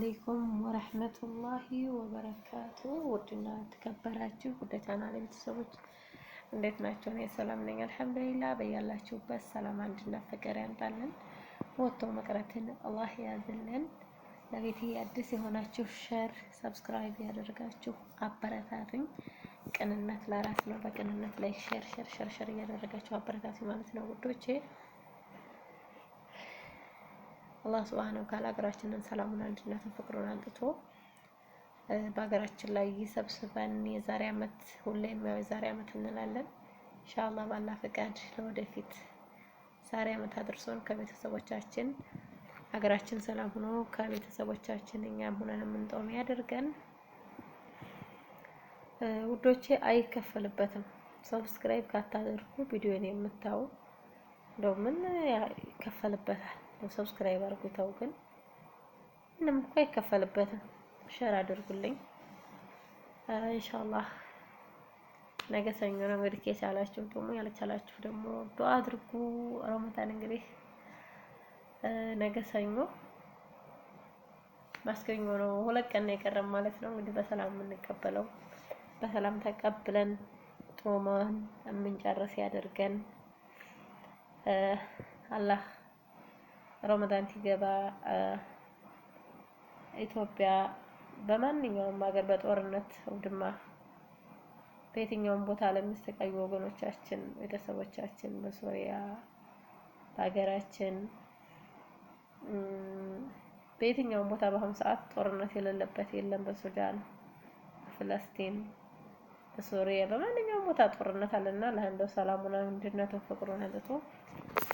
አለይኩም ወረህመቱላሂ ወበረካቱ። ውድና ተከበራችሁ ወደ ቻናሌ ቤተሰቦች እንዴት ናቸው? እኔ ሰላም ነኝ አልሐምዱሊላህ። በያላችሁበት ሰላም፣ አንድነት፣ ፍቅር ያምጣልን። ወጥቶ መቅረትን አላህ ያዝልን። ለቤቴ አዲስ የሆናችሁ ሼር፣ ሰብስክራይብ ያደርጋችሁ አበረታቱኝ። ቅንነት ለራስ ነው። በቅንነት ላይ ሼር እያደረጋችሁ አበረታቱኝ ማለት ነው ውዶቼ። አላህ ሱብሃነሁ ወተዓላ ሀገራችንን ሰላሙን፣ አንድነትን፣ ፍቅሩን አንጥቶ በሀገራችን ላይ ይሰብስበን። የዛሬ ዓመት ሁሌም ያው የዛሬ ዓመት እንላለን። ኢንሻአላህ ባላ ፈቃድ ለወደፊት ዛሬ ዓመት አድርሶን ከቤተሰቦቻችን ሀገራችን ሰላም ሆኖ ከቤተሰቦቻችን እኛም ሆነን የምንጦም ያደርገን ውዶቼ። አይከፈልበትም። ሰብስክራይብ ካታደርጉ ቪዲዮን የምታዩ እንደው ምን ይከፈልበታል? ሰብስክራይብ አድርጉታው፣ ግን ምንም እኮ አይከፈልበትም። ሼር አድርጉልኝ ኢንሻአላህ። ነገ ሰኞ ነው እንግዲህ ከቻላችሁ ደግሞ ያልቻላችሁ ደግሞ ዱአ አድርጉ። ረመዳን እንግዲህ ነገ ሰኞ ማስከኞ ነው፣ ሁለት ቀን ነው የቀረም ማለት ነው። እንግዲህ በሰላም የምንቀበለው በሰላም ተቀብለን ጾመን የምንጨርስ ያደርገን አላህ። ረመዳን ሲገባ ኢትዮጵያ በማንኛውም ሀገር በጦርነት ውድማ በየትኛውም ቦታ ለሚሰቃዩ ወገኖቻችን፣ ቤተሰቦቻችን በሶሪያ በሀገራችን በየትኛውም ቦታ በአሁኑ ሰዓት ጦርነት የሌለበት የለም። በሱዳን፣ በፍለስጢን፣ በሶሪያ በማንኛውም ቦታ ጦርነት አለና ለአንደው ሰላሙን፣ አንድነቱን፣ ፍቅሩን አልቶ